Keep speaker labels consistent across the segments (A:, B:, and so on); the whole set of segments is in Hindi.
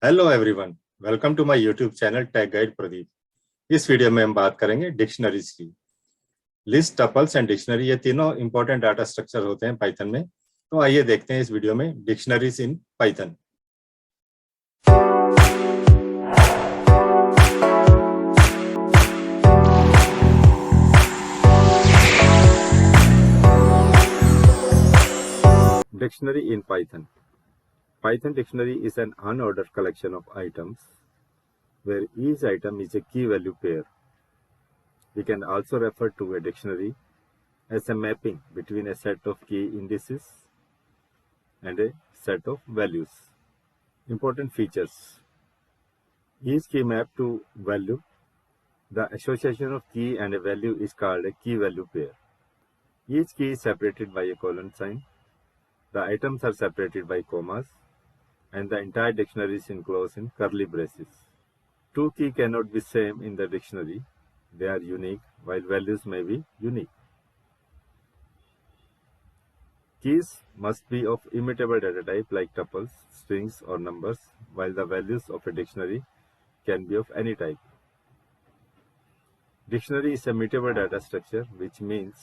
A: Hello everyone, welcome to my YouTube channel Tech Guide Pradeep. इस वीडियो में हम बात करेंगे डिक्शनरीज की। लिस्ट, टपल्स एंड डिक्शनरी ये तीनों इंपॉर्टेंट डाटा स्ट्रक्चर होते हैं पाइथन में। तो आइए देखते हैं इस वीडियो में dictionaries in Python. Dictionary in Python. Python dictionary is an unordered collection of items where each item is a key value pair. We can also refer to a dictionary as a mapping between a set of key indices and a set of values. Important features. Each key map to value. The association of key and a value is called a key value pair. Each key is separated by a colon sign. The items are separated by commas and the entire dictionary is enclosed in curly braces. Two keys cannot be same in the dictionary. They are unique while values may be unique. Keys must be of immutable data type like tuples, strings or numbers, while the values of a dictionary can be of any type. Dictionary is a mutable data structure, which means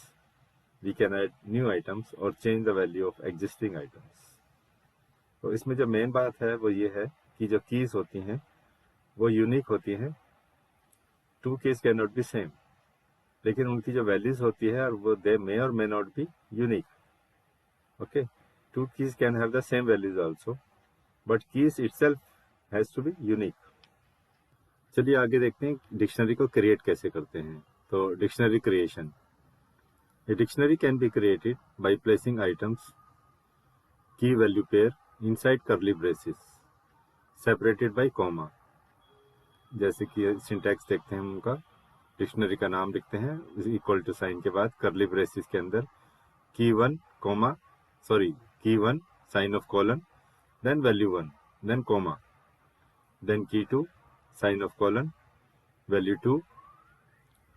A: we can add new items or change the value of existing items. तो इसमें जो मेन बात है वो ये है कि जो कीज होती हैं वो यूनिक होती हैं। To keys can not be same, लेकिन उनकी जो वैल्यूज होती है और वो दे मे और may not be unique. Okay, two keys can have the same values also, but keys itself has to be unique. चलिए आगे देखते हैं डिक्शनरी को क्रिएट कैसे करते हैं। तो dictionary creation. A dictionary can be created by placing items key value pair inside curly braces separated by comma. जैसे कि सिंटैक्स देखते हैं उनका, डिक्शनरी का नाम लिखते हैं इक्वल टू साइन के बाद कर्ली ब्रेसेस के अंदर key one sign of colon, then value 1, then comma, then key 2 sign of colon, value 2,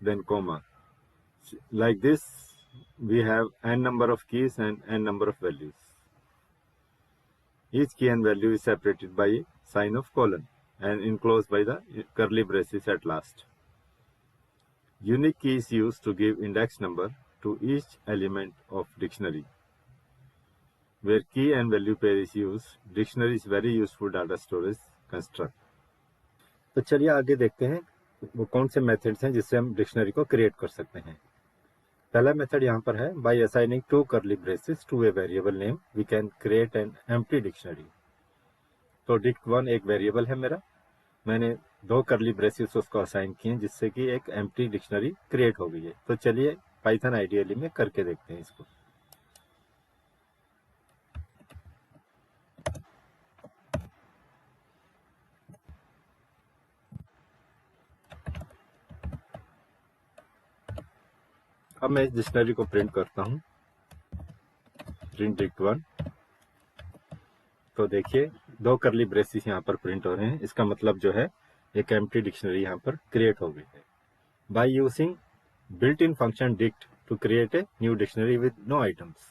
A: then comma. Like this, we have n number of keys and n number of values. Each key and value is separated by a sign of colon and enclosed by the curly braces at last. Unique key is used to give index number to each element of dictionary. Where key and value pair is used, dictionary is very useful data storage construct. तो चलिए आगे देखते हैं वो कौन से मेथड्स हैं जिससे हम डिक्शनरी को क्रिएट कर सकते हैं। पहला मेथड यहाँ पर है by assigning two curly braces to a variable name we can create an empty dictionary. तो dict1 एक वेरिएबल है मेरा, मैंने 2 कर्ली ब्रेसेस उसको असाइन किए जिससे कि एक एम्प्टी डिक्शनरी क्रिएट हो गई है। तो चलिए पाइथन आइडियली में करके देखते हैं इसको। अब मैं इस डिक्शनरी को प्रिंट करता हूँ, प्रिंट dict1। तो देखिए 2 कर्ली ब्रेसेस यहाँ पर प्रिंट हो रहे हैं, इसका मतलब जो है एक एम्प्टी डिक्शनरी यहाँ पर क्रिएट हो गई है। By using built in function dict to create a new dictionary with no items.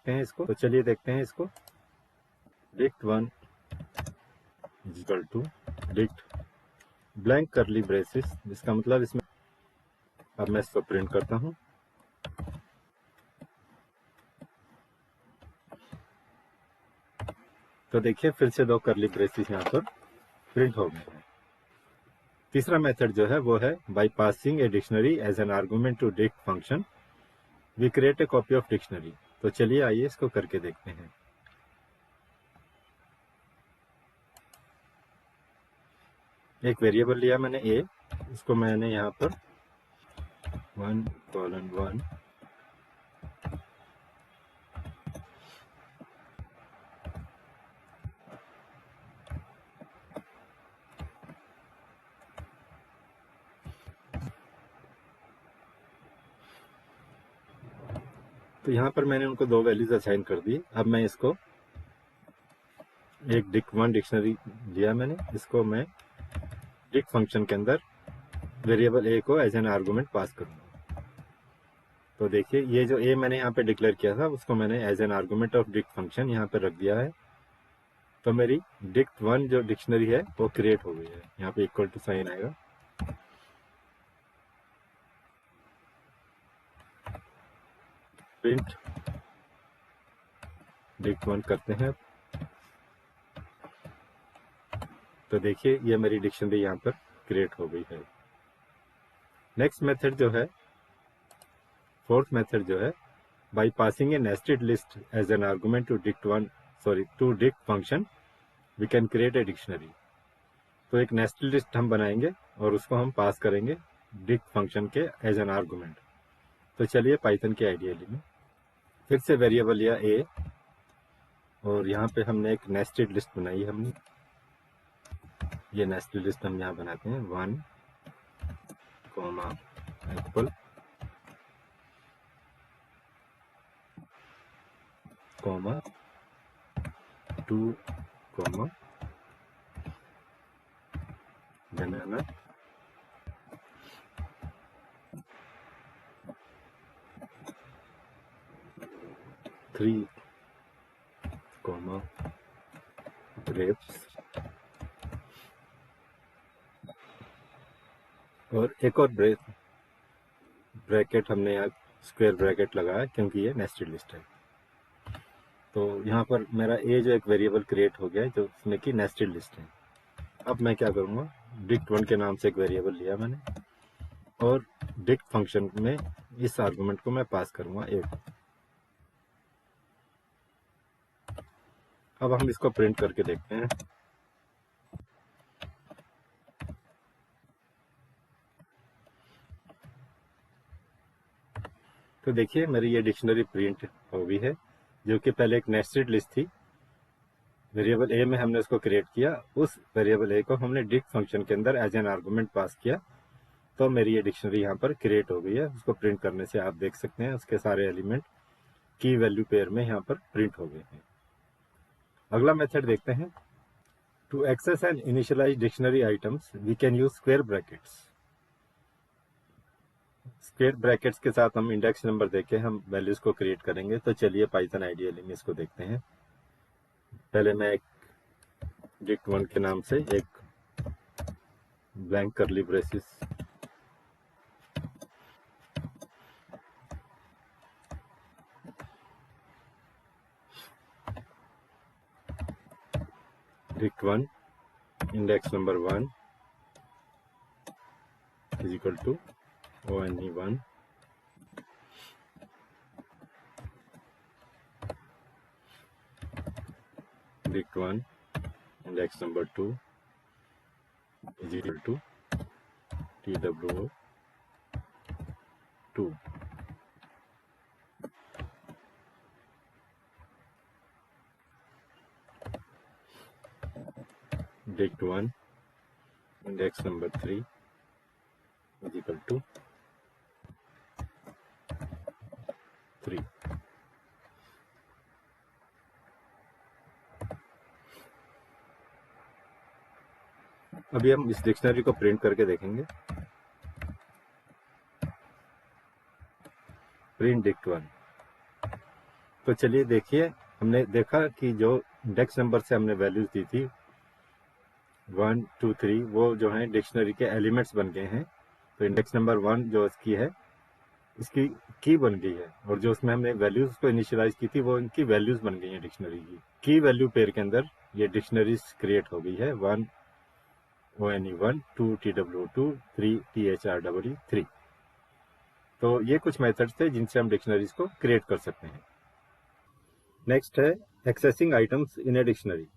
A: इसको तो चलिए देखते हैं इसको। dict1 is equal to dict blank curly braces, जिसका मतलब इसमें, अब मैं इसको प्रिंट करता हूँ। तो देखिए फिर से 2 कर्ली ब्रेसेस यहाँ पर प्रिंट हो गए हैं। तीसरा मेथड जो है वो है by passing a dictionary as an argument to dict function we create a copy of dictionary. तो चलिए आइए इसको करके देखते हैं। एक वेरिएबल लिया मैंने a, इसको मैंने यहाँ पर 1:1 तो यहाँ पर मैंने उनको 2 वैल्यूज असाइन कर दी। अब मैं इसको एक dict1 डिक्शनरी लिया मैंने, इसको मैं dict फंक्शन के अंदर वेरिएबल a को एज एन आर्गुमेंट पास करूंगा। तो देखिए ये जो a मैंने यहाँ पे डिक्लेयर किया था उसको मैंने as an argument of dict function यहाँ पे रख दिया है। तो मेरी डिक्ट 1 जो डिक्शनरी है वो क्रिएट हो गई है। यहाँ पे इक्वल टू साइन आएगा। प्रिंट डिक्ट 1 करते हैं। तो देखिए ये मेरी डिक्शनरी यहाँ पर क्रिएट हो गई है। नेक्स्ट मेथड जो है, फोर्थ मेथड जो है, by passing a nested list as an argument to dict function we can create a dictionary. तो एक नेस्टेड लिस्ट हम बनाएंगे और उसको हम पास करेंगे डिक्ट फंक्शन के एज एन आर्गुमेंट। तो चलिए पाइथन के आइडियली में फिर से वेरिएबल लिया ए, और यहाँ पे हमने एक नेस्टेड लिस्ट बनाई है हमने। ये नेस्टेड लिस्ट हम यहाँ बनाते हैं 1 कॉमा इक्वल कॉमा 2 कॉमा बनाना 3 कॉमा ग्रेप्स, और एक और ब्रैकेट हमने यहाँ स्क्वायर ब्रैकेट लगाया क्योंकि ये नेस्टेड लिस्ट है। तो यहाँ पर मेरा ए जो एक वेरिएबल क्रिएट हो गया है जो उसमें कि नेस्टेड लिस्ट है। अब मैं क्या करूँगा, डिक्ट1 के नाम से एक वेरिएबल लिया मैंने और डिक्ट फंक्शन में इस आर्गुमेंट को मैं पास करूँगा ए। अब हम इसको प्रिंट करके देखते हैं। तो देखिए मेरी ये डिक्शनरी प्रिंट हो गई है, जो कि पहले एक नेस्टेड लिस्ट थी। वेरिएबल ए में हमने उसको क्रिएट किया, उस वेरिएबल ए को हमने डिक्ट फंक्शन के अंदर एज एन आर्गुमेंट पास किया, तो मेरी ये डिक्शनरी यहाँ पर क्रिएट हो गई है। उसको प्रिंट करने से आप देख सकते हैं उसके सारे एलिमेंट की वैल्यू पेयर में यहाँ पर प्रिंट हो गए हैं। अगला मेथड देखते हैं। To access and initialise dictionary items we can use square brackets. Square brackets के साथ हम इंडेक्स नंबर देके हम वैल्यूज को क्रिएट करेंगे। तो चलिए पाइथन आइडियली में इसको देखते हैं। पहले मैं एक डिक्ट1 के नाम से एक blank curly braces dict one index number 1 is equal to ONE1 dict one index number 2 is equal to TWO2। Dict one index number 3 is equal to 3। अभी हम इस डिक्शनरी को प्रिंट करके देखेंगे। Print dict one. तो चलिए देखिए, हमने देखा कि जो इंडेक्स नंबर से हमने वैल्यूज दी थी 1 2 3, वो जो है डिक्शनरी के एलिमेंट्स बन गए हैं। तो इंडेक्स नंबर 1 जो इसकी है, इसकी की बन गई है, और जो उसमें हमने वैल्यूज को इनिशियलाइज की थी वो इनकी वैल्यूज बन गई हैं डिक्शनरी की वैल्यू पेयर के अंदर ये डिक्शनरीज क्रिएट हो गई है। 1 ONE1, 2 TWO2, 3 THREE। तो ये कुछ मेथड्स थे जिनसे हम डिक्शनरीज को क्रिएट कर सकते हैं। नेक्स्ट है accessing items in a dictionary.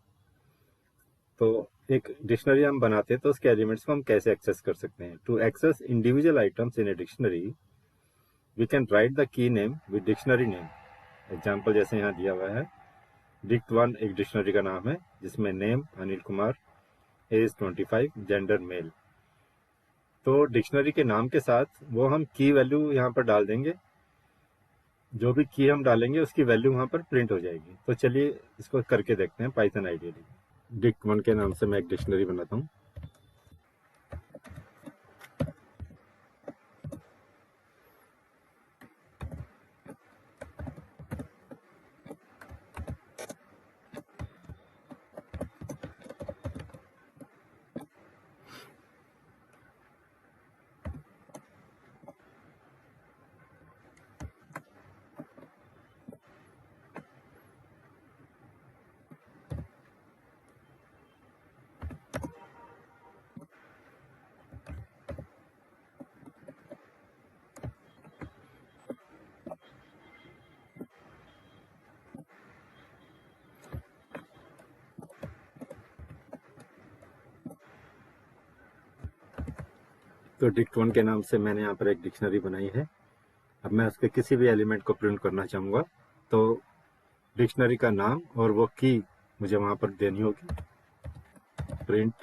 A: तो एक डिक्शनरी हम बनाते हैं तो उसके एलिमेंट्स को हम कैसे एक्सेस कर सकते हैं। To access individual items in a dictionary we can write the key name with dictionary name. Example जैसे यहाँ दिया हुआ है, डिक्ट1 एक डिक्शनरी का नाम है जिसमें name Anil Kumar, age 25, gender male. तो डिक्शनरी के नाम के साथ वो हम की वैल्यू यहाँ पर डाल देंगे, जो भी की हम डालेंगे उसकी वैल्यू वहाँ पर प्रिंट हो जाएगी। तो चलिए इसको करके देखते हैं पाइथन आइडियली। डिक्ट1 के नाम से मैं एक डिक्शनरी बनाता हूँ। तो dict1 के नाम से मैंने यहाँ पर एक डिक्शनरी बनाई है। अब मैं उसके किसी भी एलिमेंट को प्रिंट करना चाहूँगा तो डिक्शनरी का नाम और वो की मुझे वहाँ पर देनी होगी, प्रिंट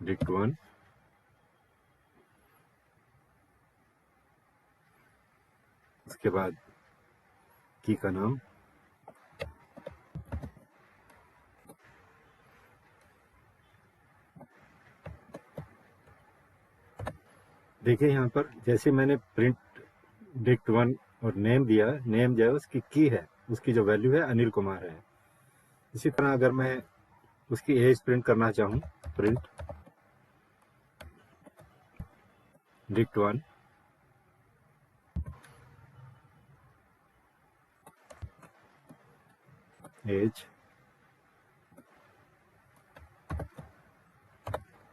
A: dict1। उसके बाद की का नाम, देखिए यहाँ पर जैसे मैंने प्रिंट dict1 और नेम दिया, नेम जो है उसकी की है, उसकी जो वैल्यू है अनिल कुमार है। इसी तरह अगर मैं उसकी एज प्रिंट करना चाहूँ, प्रिंट dict1 एज,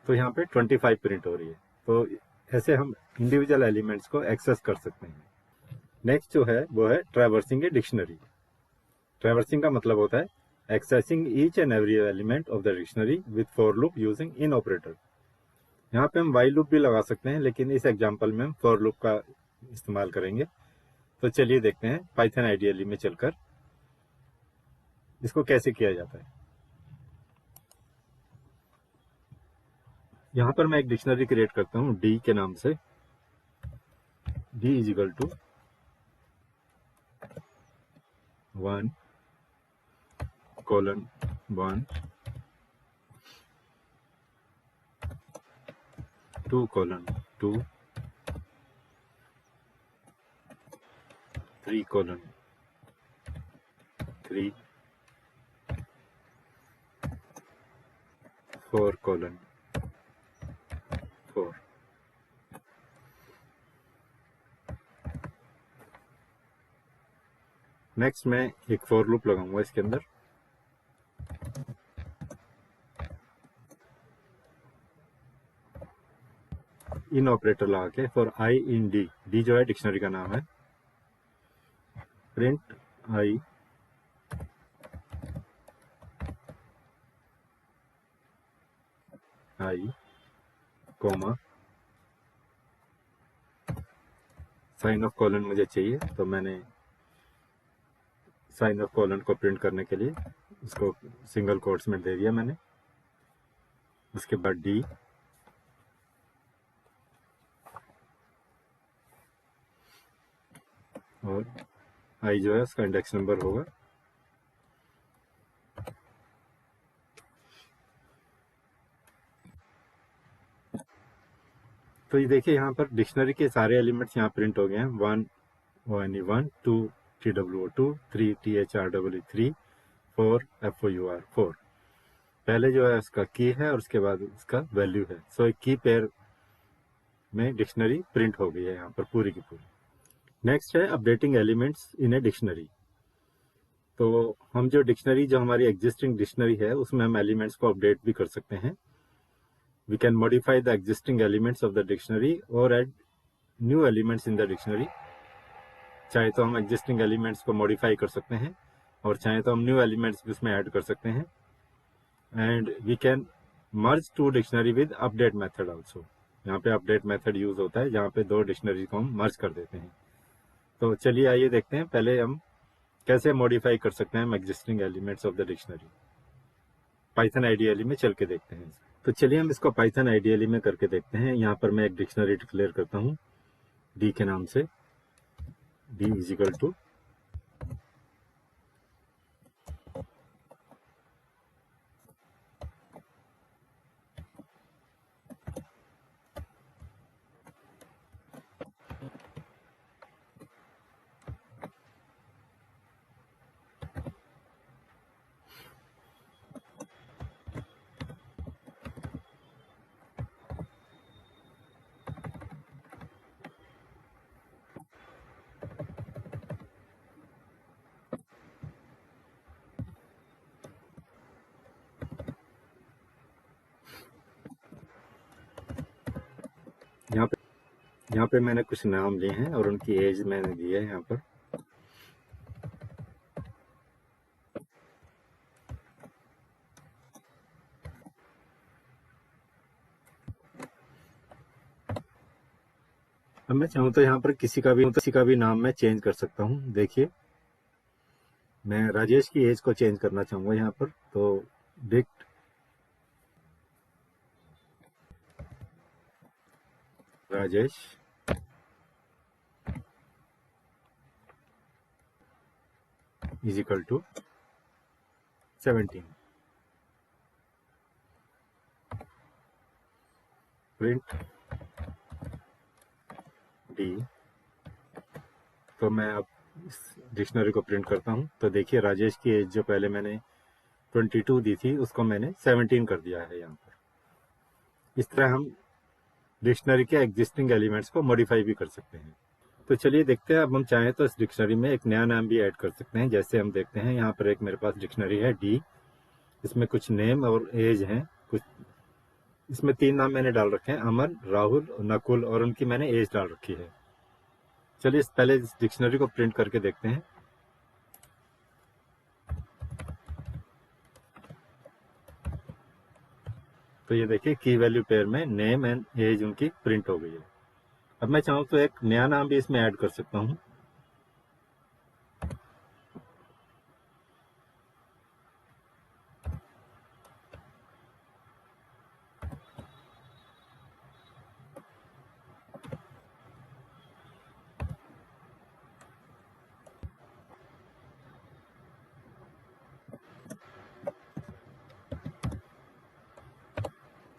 A: तो यहाँ पे 25 प्रिंट हो रही है। तो ऐसे हम इंडिविजुअल एलिमेंट्स को एक्सेस कर सकते हैं। नेक्स्ट जो है वो है ट्रैवर्सिंग ए डिक्शनरी। ट्रैवर्सिंग का मतलब होता है accessing each and every element of the dictionary with for loop using in operator. यहाँ पे हम वाइल लूप भी लगा सकते हैं, लेकिन इस एग्जांपल में हम फॉर लूप का इस्तेमाल करेंगे। तो चलिए देखते हैं पाइथन आईडीएलई में चलकर इसको कैसे किया जाता है। यहाँ पर मैं एक डिक्शनरी क्रिएट करता हूँ डी के नाम से। D is equal to 1 colon 1 2 colon 2 3 colon 3 4 colon 4। Next मैं एक फॉर लूप लगाऊंगा इसके अंदर। इन ऑपरेटर लगा के for I in D, D जो है डिक्शनरी का नाम है, print I I coma sign of colon मुझे चाहिए, तो मैंने साइन ऑफ कॉलन को प्रिंट करने के लिए उसको सिंगल कोट्स में दे दिया मैंने। उसके बाद डी, और आई जो है उसका इंडेक्स नंबर होगा। तो ये देखिए यहाँ पर डिक्शनरी के सारे एलिमेंट्स यहाँ प्रिंट हो गए हैं। 1 ONE 1, 2 TWO 2, 3 THREE 3, 4 FOUR 4। पहले जो है उसका की है और उसके बाद उसका वैल्यू है। सो एक की पेयर में डिक्शनरी प्रिंट हो गई है यहाँ पर पूरी की पूरी। नेक्स्ट है updating elements in a dictionary. तो हम जो डिक्शनरी, जो हमारी एग्जिस्टिंग डिक्शनरी है, उसमें हम एलिमेंट्स को अपडेट भी कर सकते हैं। We can modify the existing elements of the dictionary और add new elements in the dictionary. चाहे तो हम एग्जिस्टिंग एलिमेंट्स को मॉडिफाई कर सकते हैं और चाहे तो हम न्यू एलिमेंट्स भी उसमें ऐड कर सकते हैं। And we can merge two dictionary with update method also. यहाँ पे अपडेट मेथड यूज होता है जहाँ पे दो डिक्शनरी को हम मर्ज कर देते हैं। तो चलिए आइए देखते हैं पहले हम कैसे मॉडिफाई कर सकते हैं हम existing elements of the dictionary. Python IDLE में चल के देखते हैं। तो चलिए हम इसको पाइथन आईडीएलई में करके देखते हैं। यहाँ पर मैं एक डिक्शनरी डिक्लेयर करता हूँ डी के नाम से। डी इज इक्वल टू यहाँ पे मैंने कुछ नाम लिए हैं और उनकी एज मैंने दी है यहाँ पर। अब मैं चाहूँ तो यहाँ पर किसी का भी नाम मैं चेंज कर सकता हूँ। देखिए, मैं राजेश की एज को चेंज करना चाहूँगा यहाँ पर, तो dict Rajesh is equal to 17। Print D. तो मैं अब इस डिक्शनरी को प्रिंट करता हूँ। तो देखिए, राजेश की एज जो पहले मैंने 22 दी थी, उसको मैंने 17 कर दिया है यहाँ पर। इस तरह हम डिक्शनरी के एग्जिस्टिंग एलिमेंट्स को मॉडिफाई भी कर सकते हैं। तो चलिए देखते हैं, अब हम चाहें तो इस डिक्शनरी में एक नया नाम भी ऐड कर सकते हैं। जैसे हम देखते हैं यहाँ पर एक मेरे पास डिक्शनरी है डी, इसमें कुछ नेम और एज हैं। कुछ इसमें 3 नाम मैंने डाल रखे हैं, अमन, राहुल, नकुल, और उनकी मैंने एज डाल रखी है। चलिए पहले इस डिक्शनरी को प्रिंट करके देखते हैं। तो ये देखिए, की वैल्यू पेयर में नेम एंड एज उनकी प्रिंट हो गई है। अब मैं चाहूँ तो एक नया नाम भी इसमें ऐड कर सकता हूँ।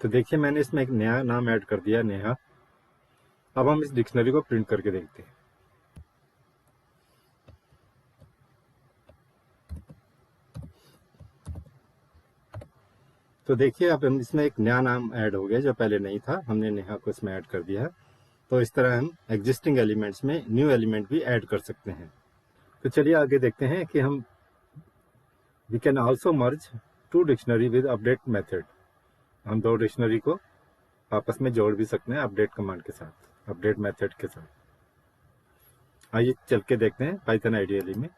A: तो देखिए, मैंने इसमें एक नया नाम ऐड कर दिया, नेहा। अब हम इस डिक्शनरी को प्रिंट करके देखते हैं। तो देखिए, अब हम इसमें एक नया नाम ऐड हो गया जो पहले नहीं था, हमने नेहा को इसमें ऐड कर दिया है। तो इस तरह हम एग्जिस्टिंग एलिमेंट्स में न्यू एलिमेंट भी ऐड कर सकते हैं। तो चलिए आगे देखते हैं कि हम we can also merge 2 dictionary with update method. हम 2 डिक्शनरी को आपस में जोड़ भी सकते हैं अपडेट कमांड के साथ, अपडेट मेथड के साथ। आइए चल के देखते हैं पाइथन आइडियली में।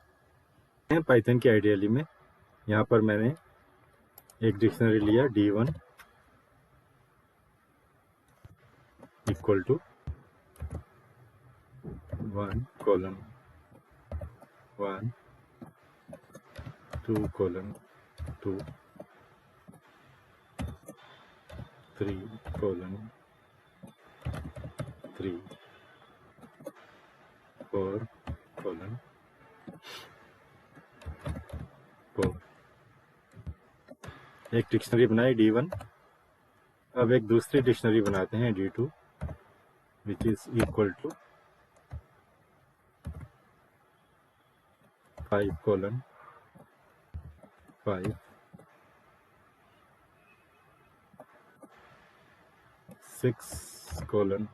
A: पाइथन की आइडियली में यहाँ पर मैंने एक डिक्शनरी लिया D1 इक्वल टू 1:1 2:2 3:3 4:4। एक डिक्शनरी बनाई D1। अब एक दूसरी डिक्शनरी बनाते हैं D2 which is equal to 5:5 6:6।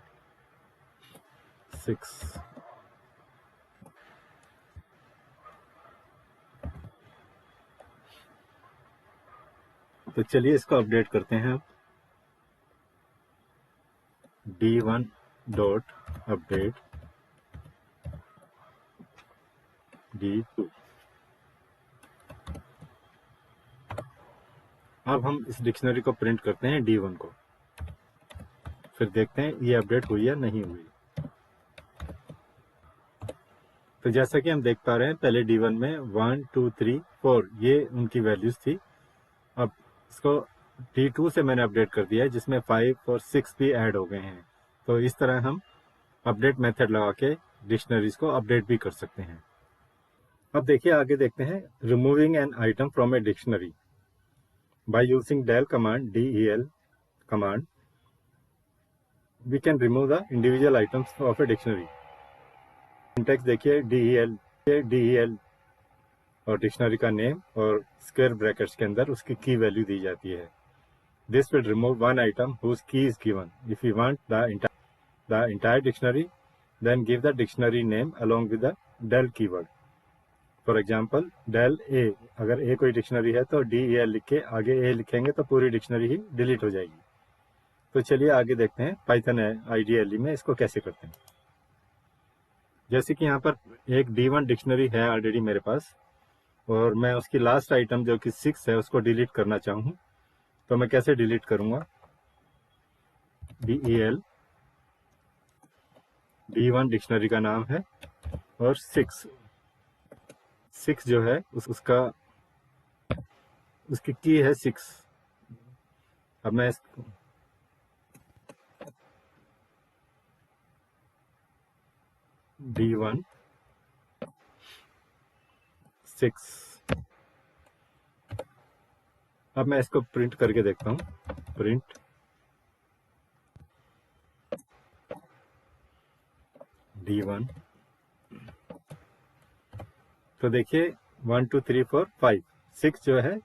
A: तो चलिए इसको अपडेट करते हैं। अब D1 डॉट अपडेट D2। अब हम इस डिक्शनरी को प्रिंट करते हैं D1 को, फिर देखते हैं ये अपडेट हुई या नहीं हुई। तो जैसा कि हम देख पा रहे हैं, पहले D1 में 1 2 3 4 ये उनकी वैल्यूज थी। अब इसको D2 से मैंने अपडेट कर दिया है, जिसमें 5 और 6 भी ऐड हो गए हैं। तो इस तरह हम अपडेट मेथड लगा के डिक्शनरीज को अपडेट भी कर सकते हैं। अब देखिए आगे देखते हैं, removing an item from a dictionary by using del command del command we can remove the individual items of a dictionary. Syntax देखिए, del और डिक्शनरी का नेम और स्क्वायर ब्रैकेट्स के अंदर उसकी की वैल्यू दी जाती है। This will remove one item whose key is given. If you want the entire dictionary, then give the dictionary name along with the del keyword. For example, del a, अगर a कोई डिक्शनरी है तो del लिख के आगे a लिखेंगे तो पूरी डिक्शनरी ही डिलीट हो जाएगी। तो चलिए आगे देखते हैं पाइथन आईडीएल में इसको कैसे करते हैं। जैसे कि यहाँ पर एक D1 डिक्शनरी है ऑलरेडी मेरे पास, और मैं उसकी लास्ट आइटम जो कि 6 है उसको डिलीट करना चाहूँ, तो मैं कैसे डिलीट करूँगा? del D1 डिक्शनरी का नाम है और सिक्स जो है उसकी की है 6। अब मैं इसको D1 6, अब मैं इसको प्रिंट करके देखता हूँ। प्रिंट D1, तो देखिए 1 2 3 4 5 6 जो है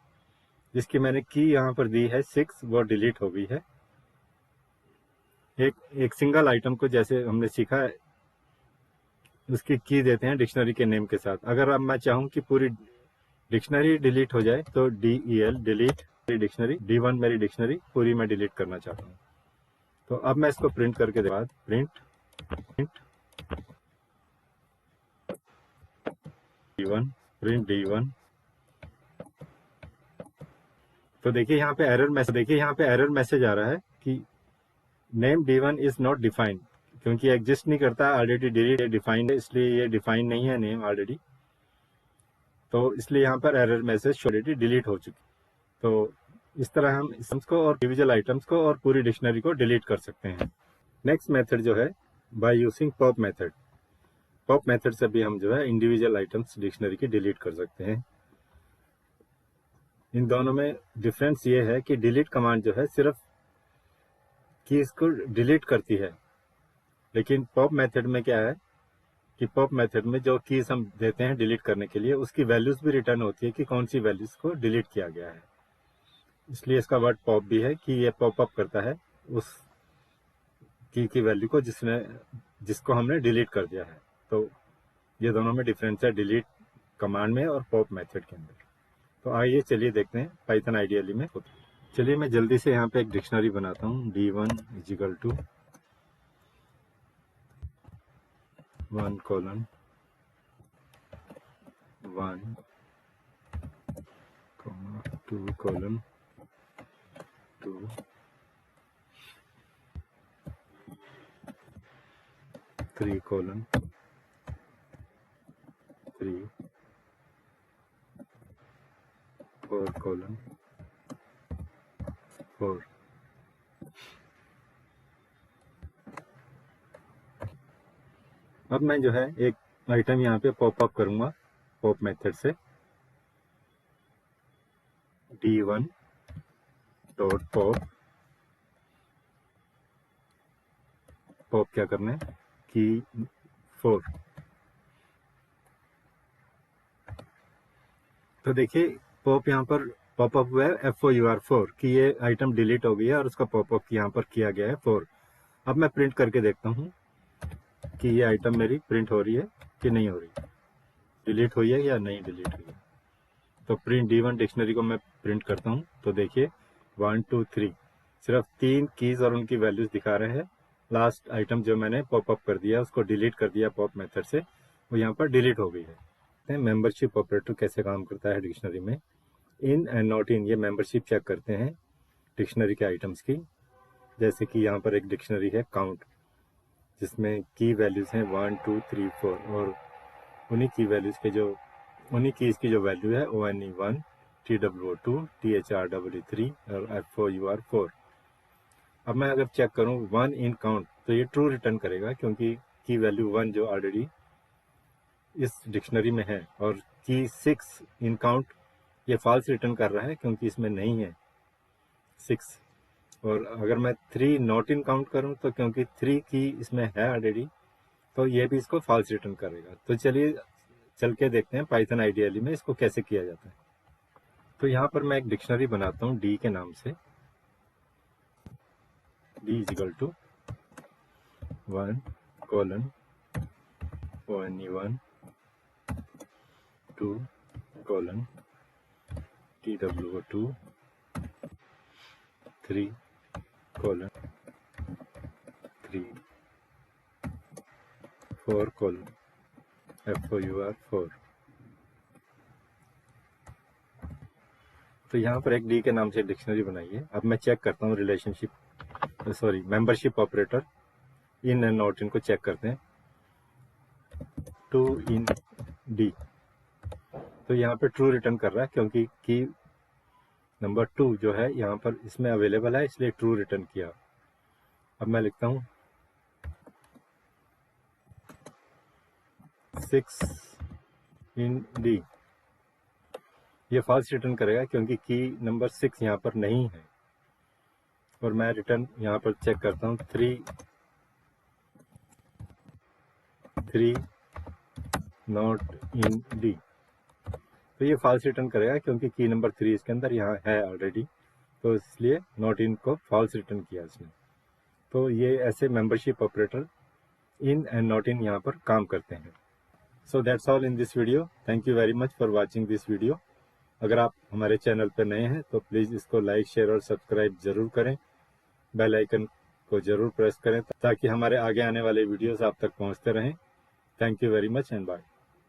A: जिसकी मैंने की यहाँ पर दी है 6, वो डिलीट हो गई है। एक सिंगल आइटम को जैसे हमने सीखा है उसकी की देते हैं डिक्शनरी के नेम के साथ। अगर अब मैं चाहूँ कि पूरी डिक्शनरी डिलीट हो जाए तो DEL डिलीट डिक्शनरी, D1 मेरी डिक्शनरी पूरी मैं डिलीट करना चाहता हूँ। तो अब मैं इसको प्रिंट करके के बाद प्रिंट D1 प्रिंट D1, तो देखिए यहाँ पे एरर मैसेज आ रहा है कि name D1 is not defined, क्योंकि एग्जिस्ट नहीं करता, ऑलरेडी डिलीट डिफाइंड है, इसलिए ये डिफाइंड नहीं है नेम ऑलरेडी। तो इसलिए यहाँ पर एरर मैसेज ऑलरेडी डिलीट हो चुकी। तो इस तरह हम आइटम्स को और इंडिविजुअल आइटम्स को और पूरी डिक्शनरी को डिलीट कर सकते हैं। नेक्स्ट मेथड जो है by using pop method. Pop method से भी हम जो है इंडिविजुअल आइटम्स डिक्शनरी की डिलीट कर सकते हैं। इन दोनों में डिफरेंस ये है कि डिलीट कमांड जो है सिर्फ कीज को डिलीट करती है, लेकिन पॉप मेथड में क्या है कि पॉप मेथड में जो कीज हम देते हैं डिलीट करने के लिए उसकी वैल्यूज भी रिटर्न होती है कि कौन सी वैल्यूज को डिलीट किया गया है। इसलिए इसका वर्ड पॉप भी है कि ये पॉप अप करता है उस की वैल्यू को जिसको हमने डिलीट कर दिया है। तो ये दोनों में डिफरेंस है डिलीट कमांड में और पॉप मेथड के अंदर। तो आइए चलिए देखते हैं पाइथन आइडियली में। चलिए मैं जल्दी से यहाँ पे एक डिक्शनरी बनाता हूँ। D1 is equal to 1 colon 1 2 colon 2 3 colon 3 4 colon 4। अब मैं जो है एक आइटम यहाँ पे पॉप अप करूंगा पॉप मेथड से। D1 डॉट पॉप क्या करना है कि 4। तो देखिए पॉप यहाँ पर पॉप अप हुआ है FOUR4 कि ये आइटम डिलीट हो गई है और उसका पॉप अप यहाँ पर किया गया है 4। अब मैं प्रिंट करके देखता हूँ कि ये आइटम मेरी प्रिंट हो रही है कि नहीं हो रही, डिलीट हुई है या नहीं डिलीट हुई है। तो प्रिंट D1 डिक्शनरी को मैं प्रिंट करता हूँ तो देखिए 1 2 3 सिर्फ 3 कीज और उनकी वैल्यूज दिखा रहे हैं। लास्ट आइटम जो मैंने पॉप अप कर दिया उसको डिलीट कर दिया पॉप मेथड से, वो यहाँ पर डिलीट हो गई है। मेंबरशिप ऑपरेटर कैसे काम करता है डिक्शनरी में। इन एंड नॉट इन, ये मेंबरशिप चेक करते हैं डिक्शनरी के आइटम्स की। जैसे कि यहाँ पर एक डिक्शनरी है काउंट जिसमें की वैल्यूज हैं 1 2 3 4 और उन्हीं कीज की जो वैल्यू है ONE1 TWO2 THREE और FOUR4। अब मैं अगर चेक करूं 1 इन काउंट तो ये ट्रू रिटर्न करेगा क्योंकि की वैल्यू 1 जो ऑलरेडी इस डिक्शनरी में है, और की 6 इन काउंट ये फॉल्स रिटर्न कर रहा है क्योंकि इसमें नहीं है 6। और अगर मैं 3 नॉट इन काउंट करूं तो क्योंकि 3 की इसमें है ऑलरेडी तो ये भी इसको फॉल्स रिटर्न करेगा। तो चलिए चल के देखते हैं पाइथन आइडियली में इसको कैसे किया जाता है। तो यहाँ पर मैं एक डिक्शनरी बनाता हूँ D के नाम से। D is equal to 1 colon ONE1 2 colon TWO2 3 colon 3 4 colon FOUR4। तो यहाँ पर एक D के नाम से डिक्शनरी बनाई है। अब मैं चेक करता हूँ membership operator in and not in को चेक करते हैं। 2 इन डी। तो यहाँ पे ट्रू रिटर्न कर रहा है क्योंकि की नंबर 2 जो है यहाँ पर इसमें अवेलेबल है, इसलिए ट्रू रिटर्न किया। अब मैं लिखता हूँ 6 इन डी। ये फॉल्स रिटर्न करेगा क्योंकि की नंबर 6 यहाँ पर नहीं है। और मैं रिटर्न यहाँ पर चेक करता हूँ 3 नॉट इन डी। तो ये फॉल्स रिटर्न करेगा क्योंकि की नंबर 3 इसके अंदर यहाँ है ऑलरेडी, तो इसलिए नॉट इन को फॉल्स रिटर्न किया इसने। तो ये ऐसे membership operator in and not in यहाँ पर काम करते हैं। So that's all in this video. Thank you very much for watching this video. अगर आप हमारे चैनल पर नए हैं तो प्लीज़ इसको लाइक, शेयर और सब्सक्राइब जरूर करें। बेल आइकन को जरूर प्रेस करें ताकि हमारे आगे आने वाले वीडियोस आप तक पहुंचते रहें। Thank you very much and bye.